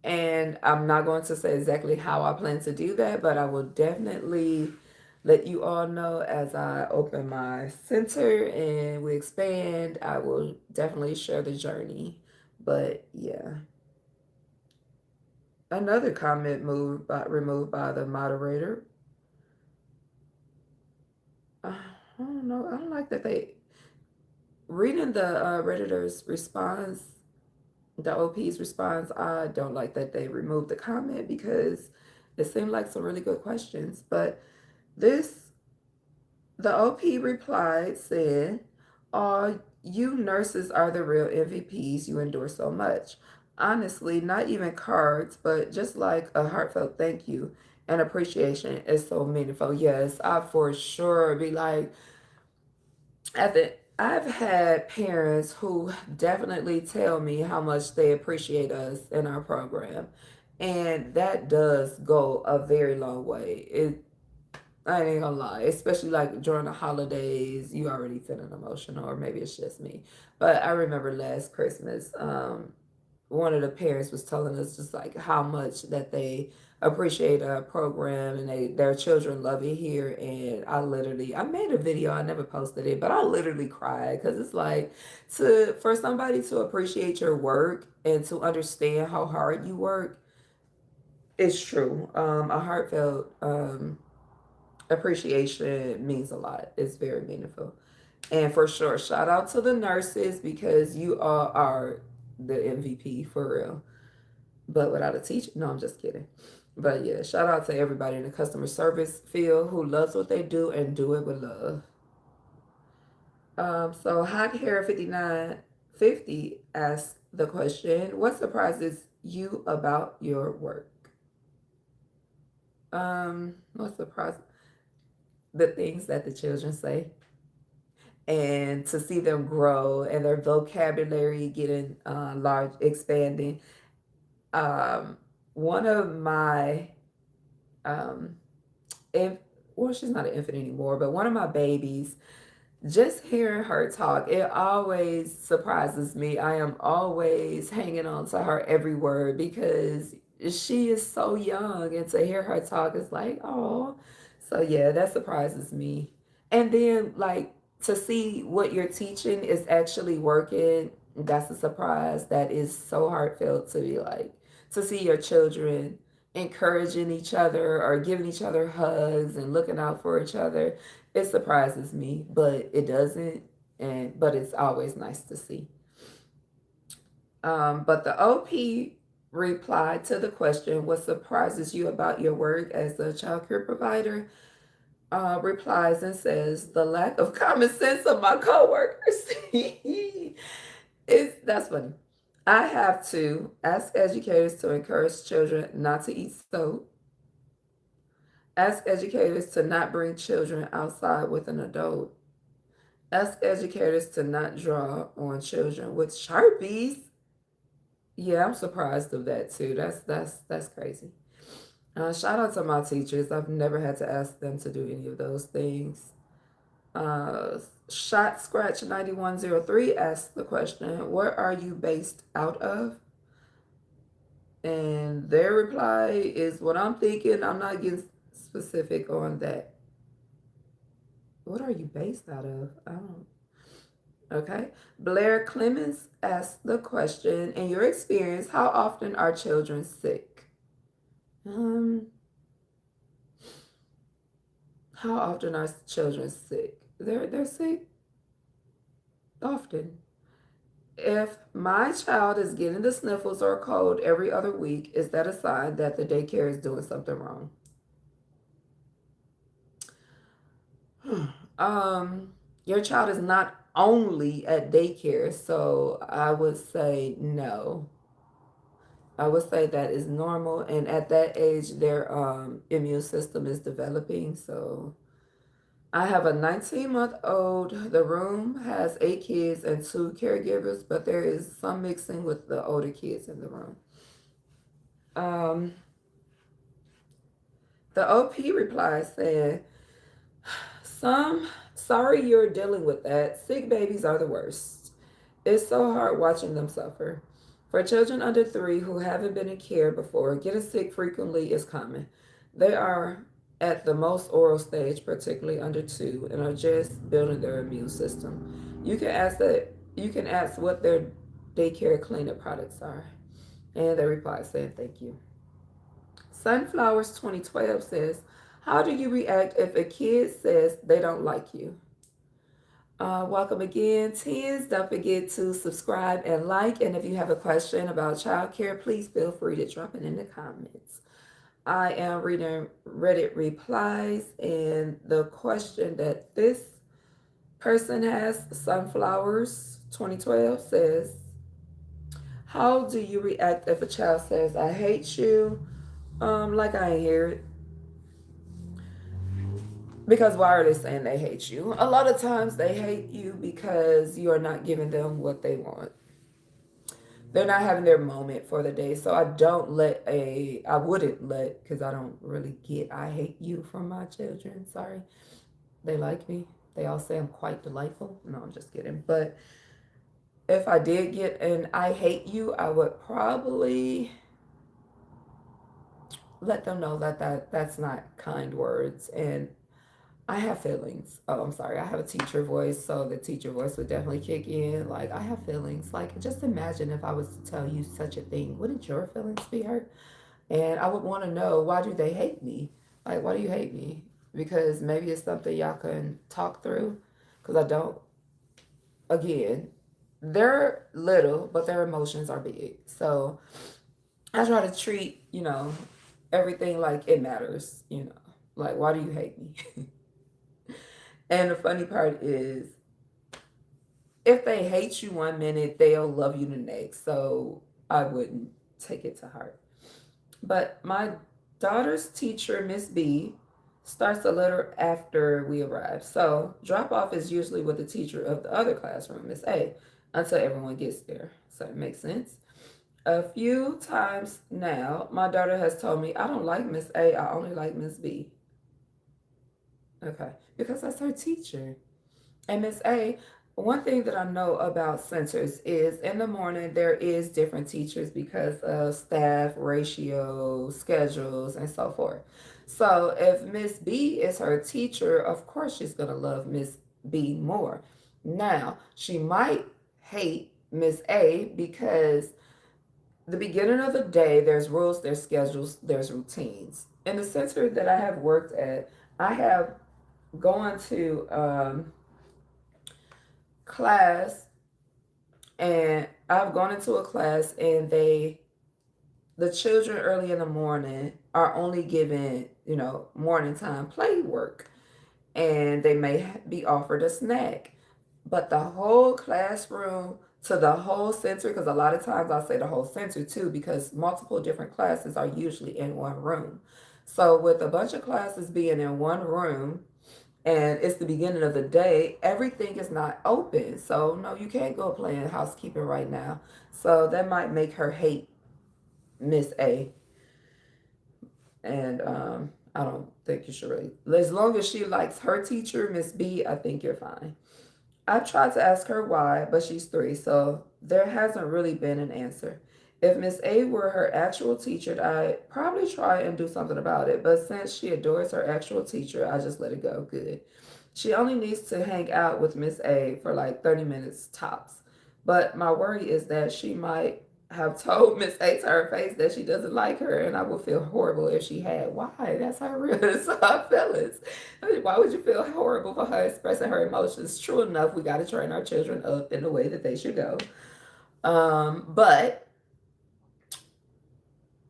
And I'm not going to say exactly how I plan to do that, but I will definitely let you all know as I open my center and we expand. I will definitely share the journey. But yeah, another comment removed by the moderator. I don't know. I don't like that they reading the redditors response, the OP's response. I don't like that they removed the comment because it seemed like some really good questions. But this The OP replied, said, "Oh, you nurses are the real MVPs. You endure so much. Honestly, not even cards, but just like a heartfelt thank you and appreciation is so meaningful." Yes, I for sure be like, I've had parents who definitely tell me how much they appreciate us in our program. And that does go a very long way. I ain't gonna lie, especially like during the holidays, you already feeling emotional, or maybe it's just me. But I remember last Christmas, one of the parents was telling us just like how much that they appreciate our program, and their children love it here. And I made a video, I never posted it, but I literally cried because it's like, to for somebody to appreciate your work and to understand how hard you work, it's true. A heartfelt appreciation means a lot. It's very meaningful. And for sure, shout out to the nurses because you all are the MVP for real. But without a teacher, no, I'm just kidding. But yeah, shout out to everybody in the customer service field who loves what they do and do it with love. So Hot Hair 5950 asks the question, what surprises you about your work? What surprise? The things that the children say, and to see them grow and their vocabulary getting large, expanding. Um, One of my, um, if, well, she's not an infant anymore, but one of my babies, just hearing her talk, it always surprises me. I am always hanging on to her every word because she is so young, and to hear her talk is like, oh. So yeah, that surprises me. And then like to see what you're teaching is actually working, that's a surprise. That is so heartfelt to be like, to see your children encouraging each other or giving each other hugs and looking out for each other. It surprises me, but it doesn't. And but it's always nice to see. But the OP replied to the question, "What surprises you about your work as a child care provider?" Replies and says, "The lack of common sense of my coworkers." That's funny. I have to ask educators to encourage children not to eat soap. Ask educators to not bring children outside with an adult. Ask educators to not draw on children with Sharpies. Yeah, I'm surprised of that too. That's crazy. Shout out to my teachers. I've never had to ask them to do any of those things. Uh, Shot Scratch 9103 asks the question, "Where are you based out of?" And their reply is, "What I'm thinking. I'm not getting specific on that." What are you based out of? I don't. Okay. Blair Clemens asked the question, in your experience, how often are children sick? Um, how often are children sick? They're sick often. If my child is getting the sniffles or a cold every other week, is that a sign that the daycare is doing something wrong? um, your child is not only at daycare, so I would say no. I would say that is normal, and at that age, their immune system is developing. So I have a 19-month old. The room has 8 kids and 2 caregivers, but there is some mixing with the older kids in the room. Um, the OP replies saying, "Some sorry you're dealing with that. Sick babies are the worst. It's so hard watching them suffer. For children under 3 who haven't been in care before, getting sick frequently is common. They are at the most oral stage, particularly under 2, and are just building their immune system. You can ask what their daycare cleanup products are." And they reply saying thank you. Sunflowers 2012 says, "How do you react if a kid says they don't like you?" Welcome again, tens. Don't forget to subscribe and like. And if you have a question about childcare, please feel free to drop it in the comments. I am reading Reddit replies, and the question that this person has, Sunflowers 2012, says, how do you react if a child says, I hate you? Like I ain't hear it. Because why are they saying they hate you? A lot of times they hate you because you are not giving them what they want. They're not having their moment for the day. So I wouldn't let, because I don't really get, I hate you from my children. Sorry. They like me. They all say I'm quite delightful. No, I'm just kidding. But if I did get an I hate you, I would probably let them know that's not kind words, and I have feelings. Oh, I'm sorry. I have a teacher voice, so the teacher voice would definitely kick in. Like, I have feelings. Like, just imagine if I was to tell you such a thing. Wouldn't your feelings be hurt? And I would want to know, why do they hate me? Like, why do you hate me? Because maybe it's something y'all can talk through. Because I don't. Again, they're little, but their emotions are big. So I try to treat, everything like it matters. Like, why do you hate me? And the funny part is, if they hate you one minute, they'll love you the next. So I wouldn't take it to heart. But my daughter's teacher, Miss B, starts a little after we arrive. So drop off is usually with the teacher of the other classroom, Miss A, until everyone gets there. So it makes sense. A few times now, my daughter has told me, I don't like Miss A, I only like Miss B. Okay, because that's her teacher. And Miss A, one thing that I know about centers is in the morning there is different teachers because of staff ratio, schedules, and so forth. So if Miss B is her teacher, of course she's gonna love Miss B more. Now she might hate Miss A because the beginning of the day there's rules, there's schedules, there's routines. In the center that I have worked at, I have gone to class, and I've gone into a class, and the children early in the morning are only given, morning time play work, and they may be offered a snack. But the whole classroom to the whole center, because a lot of times I say the whole center too, because multiple different classes are usually in one room. So with a bunch of classes being in one room, and it's the beginning of the day, everything is not open. So no, you can't go playing housekeeping right now. So that might make her hate Miss A. And I don't think you should really, as long as she likes her teacher, Miss B, I think you're fine. I tried to ask her why, but she's 3, so there hasn't really been an answer. If Miss A were her actual teacher, I'd probably try and do something about it, but since she adores her actual teacher, I just let it go. Good. She only needs to hang out with Miss A for like 30 minutes tops. But my worry is that she might have told Miss A to her face that she doesn't like her, and I would feel horrible if she had. Why? That's her real, that's her feelings. I mean, why would you feel horrible for her expressing her emotions? True enough, we got to train our children up in the way that they should go. But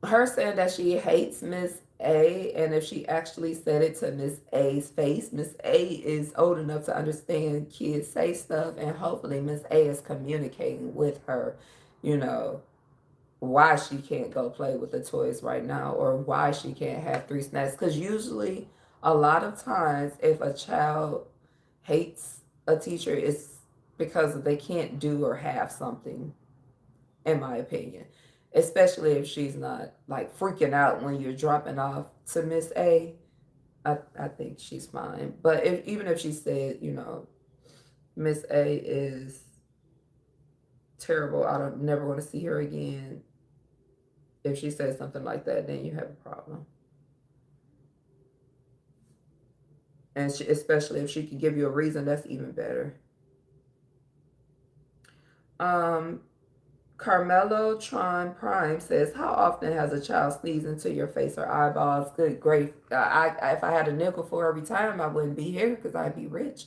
her saying that she hates Miss A, and if she actually said it to Miss A's face, Miss A is old enough to understand kids say stuff, and hopefully Miss A is communicating with her, you know, why she can't go play with the toys right now, or why she can't have 3 snacks. Because usually, a lot of times, if a child hates a teacher, it's because they can't do or have something, in my opinion. Especially if she's not like freaking out when you're dropping off to Miss A. I think she's fine. But even if she said, Miss A is terrible, I don't never want to see her again. If she says something like that, then you have a problem. And especially if she could give you a reason, that's even better. Um, Carmelo Tron Prime says, "How often has a child sneezed into your face or eyeballs? Good grief! If I had a nickel for every time, I wouldn't be here because I'd be rich."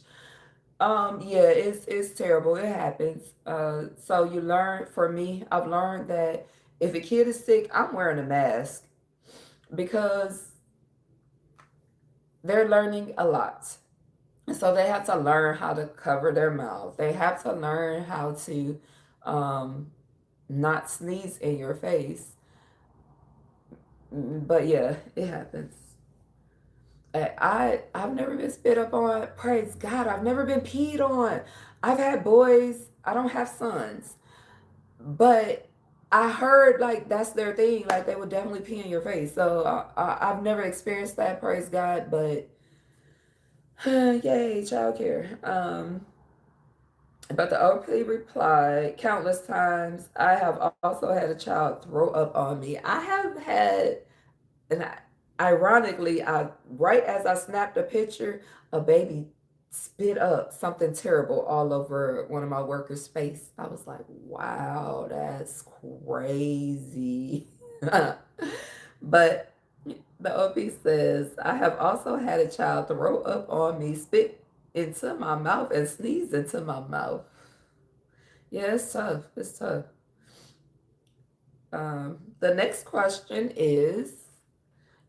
Yeah, it's terrible. It happens. So you learn. For me, I've learned that if a kid is sick, I'm wearing a mask. because they're learning a lot. So they have to learn how to cover their mouth. They have to learn how to um, not sneeze in your face. But yeah, it happens. I've never been spit up on. Praise God, I've never been peed on. I've had boys. I don't have sons, but I heard like that's their thing. Like they would definitely pee in your face. So I've never experienced that. Praise God, but yay, childcare. But the OP replied countless times. I have also had a child throw up on me. I have had, and ironically, I right as I snapped a picture, a baby spit up something terrible all over one of my workers' face. I was like, wow, that's crazy. But the OP says, I have also had a child throw up on me, spit into my mouth, and sneeze into my mouth. Yeah, it's tough. It's tough. The next question is,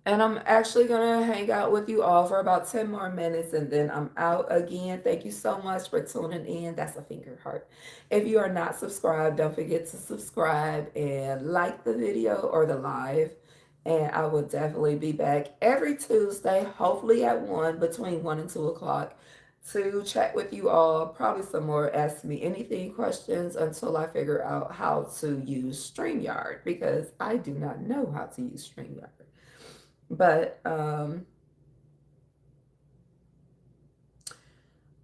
and I'm actually going to hang out with you all for about 10 more minutes and then I'm out again. Thank you so much for tuning in. That's a finger heart. If you are not subscribed, don't forget to subscribe and like the video or the live. And I will definitely be back every Tuesday, hopefully at 1, between 1 and 2 o'clock, to chat with you all. Probably some more Ask Me Anything questions until I figure out how to use StreamYard because I do not know how to use StreamYard. But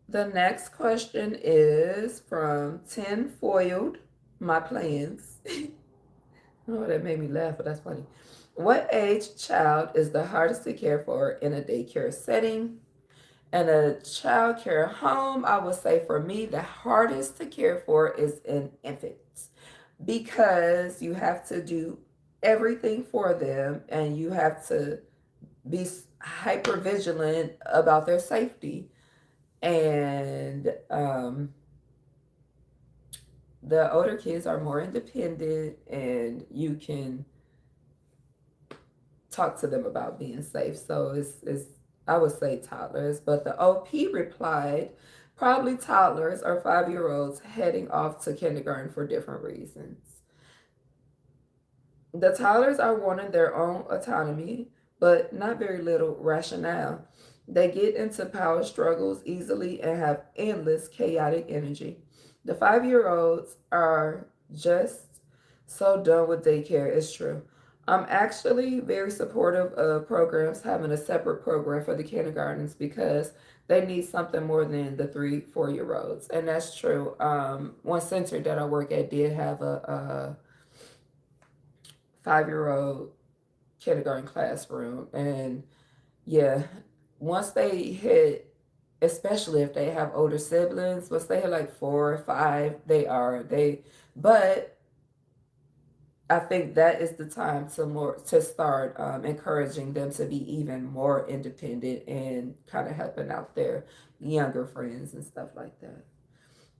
the next question is from Tin Foiled My Plans. Oh, that made me laugh, but that's funny. What age child is the hardest to care for in a daycare setting? In a child care home, I would say for me, the hardest to care for is in infants because you have to do everything for them and you have to be hyper vigilant about their safety. And the older kids are more independent and you can talk to them about being safe. So it's I would say toddlers, but the OP replied probably toddlers or 5-year-olds heading off to kindergarten for different reasons. The toddlers are wanting their own autonomy, but not very little rationale. They get into power struggles easily and have endless chaotic energy. The 5-year-olds are just so done with daycare, it's true. I'm actually very supportive of programs having a separate program for the kindergartens because they need something more than the 3, 4-year-olds. And that's true. One center that I work at did have a 5-year-old kindergarten classroom. And yeah, once they hit, especially if they have older siblings, once they hit like 4 or 5, but I think that is the time to start encouraging them to be even more independent and kind of helping out their younger friends and stuff like that.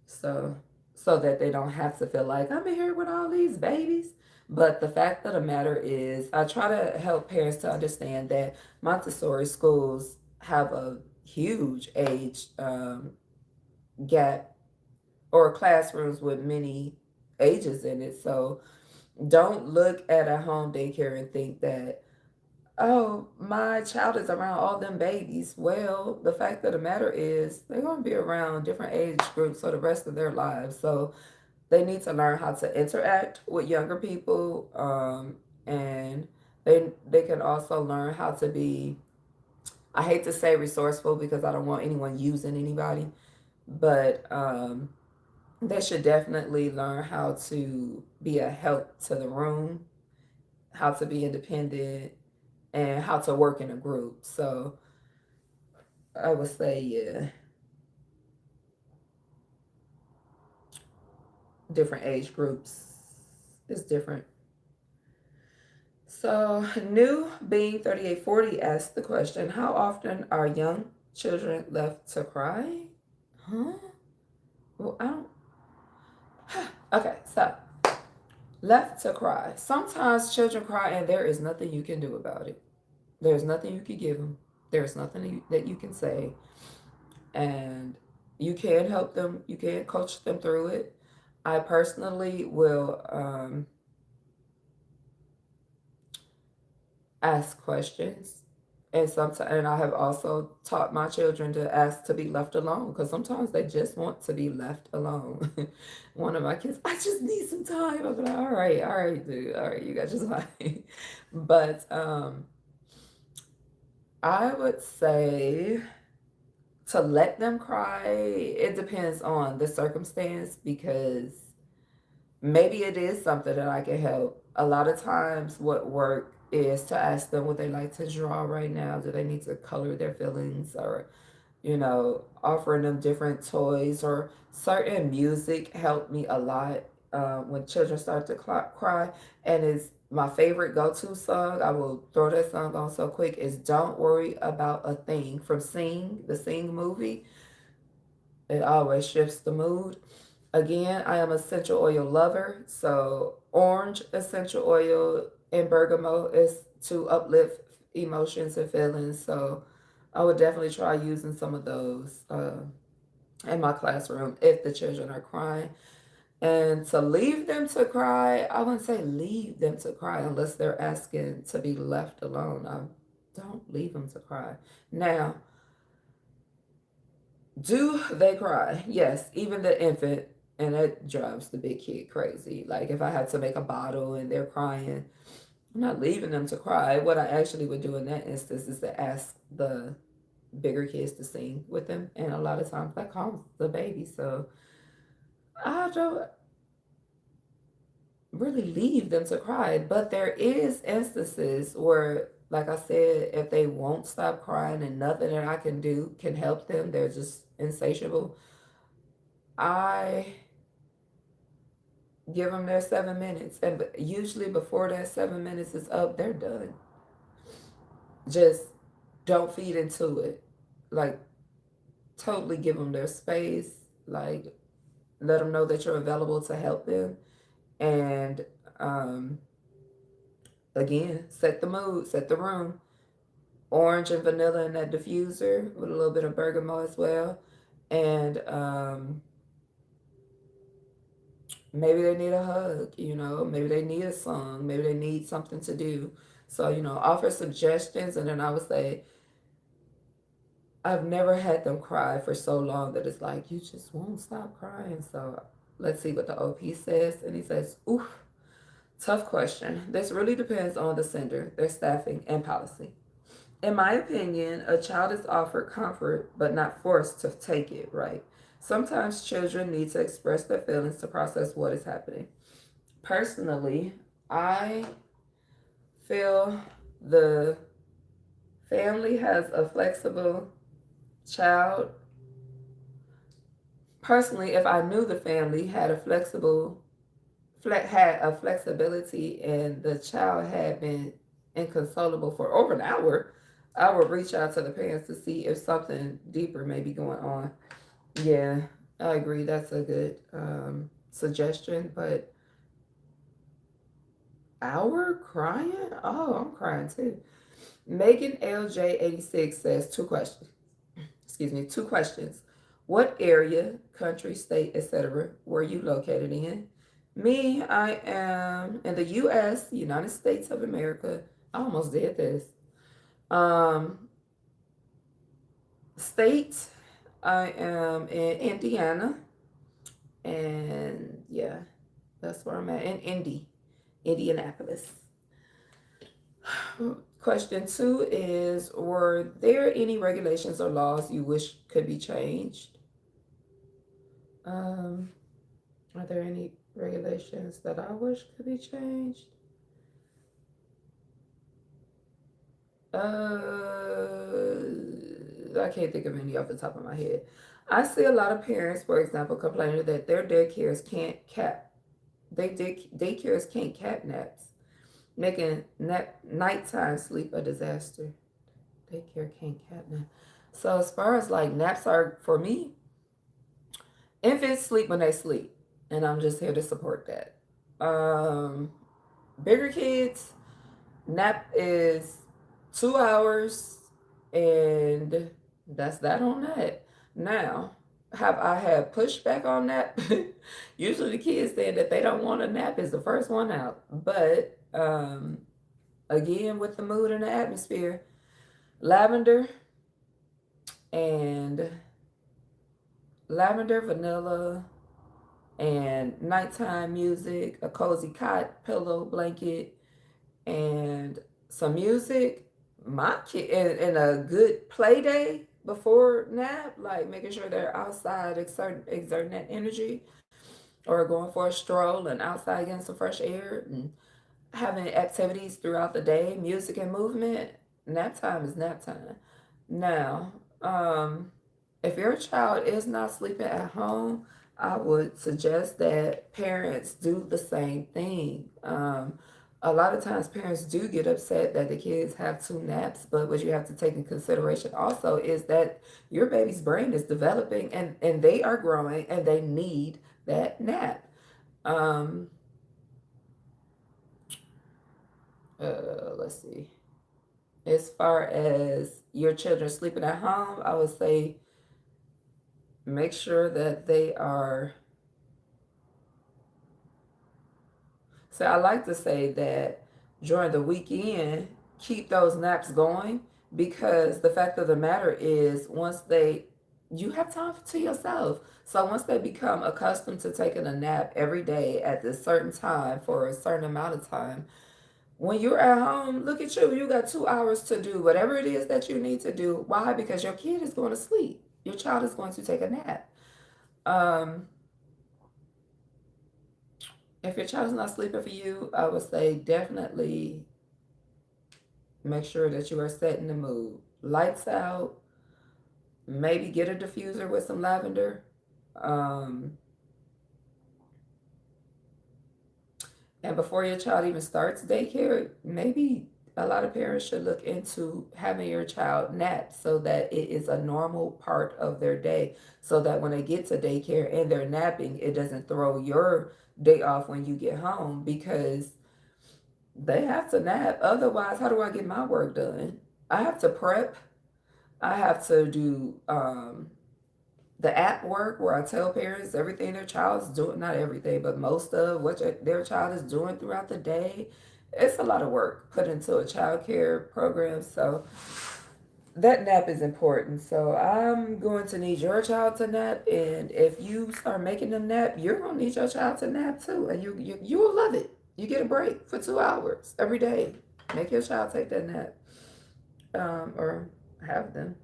So so that they don't have to feel like I'm in here with all these babies. But the fact of the matter is, I try to help parents to understand that Montessori schools have a huge age gap or classrooms with many ages in it. So don't look at a home daycare and think that, oh, my child is around all them babies. Well, the fact of the matter is, they're going to be around different age groups for the rest of their lives. So they need to learn how to interact with younger people, and they can also learn how to be. I hate to say resourceful because I don't want anyone using anybody, but they should definitely learn how to be a help to the room, how to be independent, and how to work in a group. So I would say, yeah, different age groups is different. So, New Being 3840 asked the question, how often are young children left to cry? Huh? Well, I don't. Okay, so left to cry. Sometimes children cry and there is nothing you can do about it. There's nothing you can give them. There's nothing that you can say, and you can help them. You can coach them through it. I personally will ask questions, and sometimes, and I have also taught my children to ask to be left alone because sometimes they just want to be left alone. One of my kids, I just need some time. I'm like, all right, dude, all right, you got your time. But I would say to let them cry. It depends on the circumstance because maybe it is something that I can help. A lot of times, what work is to ask them what they like to draw right now. Do they need to color their feelings, or offering them different toys or certain music helped me a lot when children start to cry. And it's my favorite go-to song. I will throw that song on so quick. Is "Don't Worry About a Thing" from the Sing movie. It always shifts the mood. Again, I am essential oil lover, so orange essential oil and bergamot is to uplift emotions and feelings. So I would definitely try using some of those in my classroom if the children are crying. And to leave them to cry, I wouldn't say leave them to cry unless they're asking to be left alone. I don't leave them to cry. Now, do they cry? Yes, even the infant, and it drives the big kid crazy. Like if I had to make a bottle and they're crying, I'm not leaving them to cry. What I actually would do in that instance is to ask the bigger kids to sing with them, and a lot of times that calms the baby. So I don't really leave them to cry, but there is instances where, like I said, if they won't stop crying and nothing that I can do can help them, they're just insatiable. I give them their 7 minutes, and usually before that 7 minutes is up, they're done. Just don't feed into it. Like, totally give them their space. Like, let them know that you're available to help them. And um, again, set the mood, set the room. Orange and vanilla in that diffuser with a little bit of bergamot as well. And maybe they need a hug, maybe they need a song, maybe they need something to do. So, offer suggestions, and then I would say, I've never had them cry for so long that it's like, you just won't stop crying. So, let's see what the OP says. And he says, oof, tough question. This really depends on the sender, their staffing, and policy. In my opinion, a child is offered comfort but not forced to take it, right? Sometimes children need to express their feelings to process what is happening. Personally, I feel the family has a flexible child. Personally, if I knew the family had had a flexibility and the child had been inconsolable for over an hour, I would reach out to the parents to see if something deeper may be going on. Yeah, I agree. That's a good suggestion. But hour crying? Oh, I'm crying too. Megan LJ86 says two questions. Excuse me, two questions. What area, country, state, etc., were you located in? Me, I am in the U.S., United States of America. I almost did this. Um, State, I am in Indiana, and yeah, that's where I'm at in Indianapolis. Question two is: were there any regulations or laws you wish could be changed? Um, are there any regulations that I wish could be changed? I can't think of any off the top of my head. I see a lot of parents, for example, complaining that their daycares can't cap naps, making nighttime sleep a disaster. Daycare can't cap nap. So as far as like naps are for me, infants sleep when they sleep, and I'm just here to support that. Bigger kids, nap is 2 hours, and that's that on that. Now, have I had pushback on that? Usually, the kids saying that they don't want a nap is the first one out. But again, with the mood and the atmosphere, lavender and lavender, vanilla, and nighttime music, a cozy cot, pillow, blanket, and some music. My kid and a good play day before nap, like making sure they're outside exerting that energy, or going for a stroll and outside getting some fresh air and having activities throughout the day, music and movement. Nap time is nap time. Now, um, if your child is not sleeping at home, I would suggest that parents do the same thing. A lot of times, parents do get upset that the kids have two naps, but what you have to take in consideration also is that your baby's brain is developing, and they are growing and they need that nap. Um, let's see. As far as your children sleeping at home, I would say make sure that they are. So I like to say that during the weekend, keep those naps going, because the fact of the matter is, you have time to yourself. So once they become accustomed to taking a nap every day at this certain time for a certain amount of time, when you're at home, look at you. You got 2 hours to do whatever it is that you need to do. Why? Because your kid is going to sleep. Your child is going to take a nap. Um, if your child is not sleeping for you, I would say definitely make sure that you are setting the mood. Lights out, maybe get a diffuser with some lavender. Um, and before your child even starts daycare, maybe a lot of parents should look into having your child nap so that it is a normal part of their day. So that when they get to daycare and they're napping, it doesn't throw your day off when you get home, because they have to nap. Otherwise, how do I get my work done? I have to prep. I have to do the app work where I tell parents everything their child's doing, not everything, but most of what their child is doing throughout the day. It's a lot of work put into a child care program. So that nap is important. So I'm going to need your child to nap. And if you start making them nap, you're going to need your child to nap too. And you will love it. You get a break for 2 hours every day. Make your child take that nap, or have them.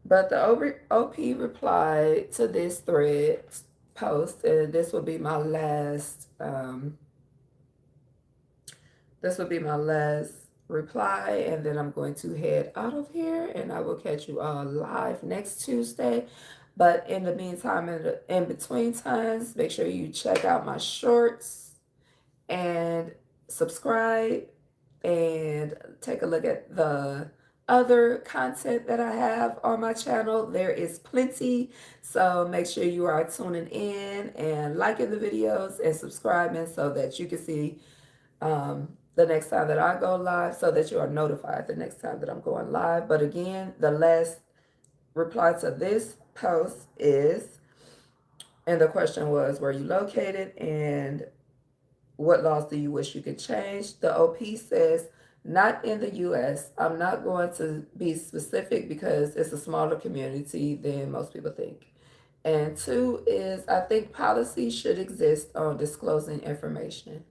But the OP replied to this thread post, and this will be my last reply, and then I'm going to head out of here, and I will catch you all live next Tuesday. But in the meantime, in between times, make sure you check out my shorts and subscribe, and take a look at the other content that I have on my channel. There is plenty. So make sure you are tuning in and liking the videos and subscribing so that you can see the next time that I go live, so that you are notified the next time that I'm going live. But again, the last reply to this post is, and the question was, where you located and what laws do you wish you could change? The OP says, not in the US. I'm not going to be specific because it's a smaller community than most people think. And two is, I think policy should exist on disclosing information,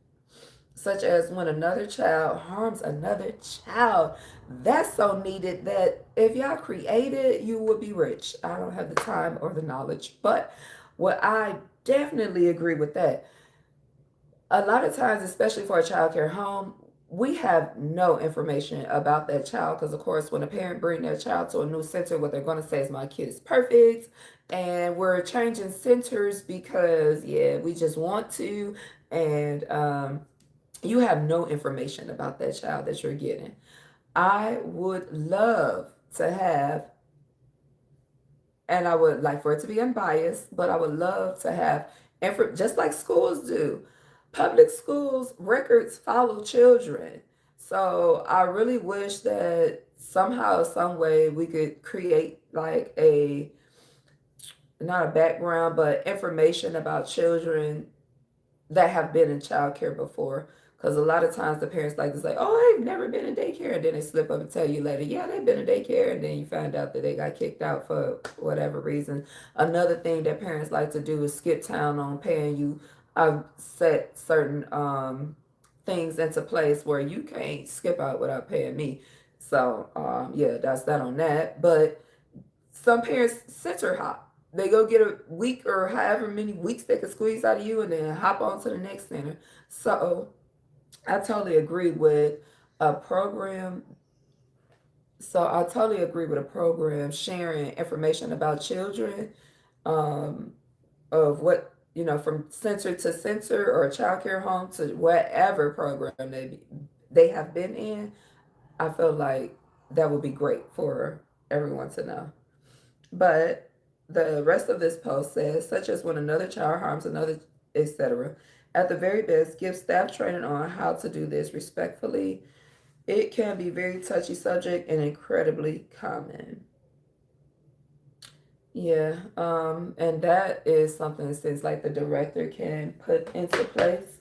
such as when another child harms another child. That's so needed that if y'all created, you would be rich. I don't have the time or the knowledge, but what I definitely agree with that. A lot of times, especially for a child care home, we have no information about that child, because of course when a parent bring their child to a new center, what they're going to say is my kid is perfect, and we're changing centers because yeah, we just want to. And you have no information about that child that you're getting. I would love to have, and I would like for it to be unbiased, but I would love to have, just like schools do. Public schools records follow children. So I really wish that somehow, some way, we could create like a, not a background, but information about children that have been in childcare before. Because a lot of times the parents like to say, "Oh, I've never been in daycare," and then they slip up and tell you later, "Yeah, they've been in daycare," and then you find out that they got kicked out for whatever reason. Another thing that parents like to do is skip town on paying you. I've set certain things into place where you can't skip out without paying me. So yeah, that's that on that. But some parents center hop. They go get a week or however many weeks they can squeeze out of you and then hop on to the next center. So I totally agree with a program. So I totally agree with a program sharing information about children, um, of what, from center to center or a child care home to whatever program they have been in. I feel like that would be great for everyone to know. But the rest of this post says, such as when another child harms another, etc. At the very best, give staff training on how to do this respectfully. It can be very touchy subject and incredibly common. Yeah, and that is something that seems like the director can put into place.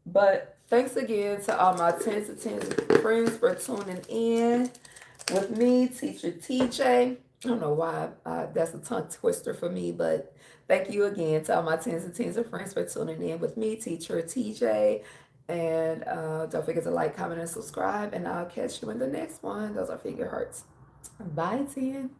But thanks again to all my tens and tens of friends for tuning in with me, Teacher TJ. I don't know why that's a tongue twister for me, but thank you again to all my tens and tens of friends for tuning in with me, Teacher TJ. And don't forget to like, comment, and subscribe. And I'll catch you in the next one. Those are figure hearts. Bye, 10.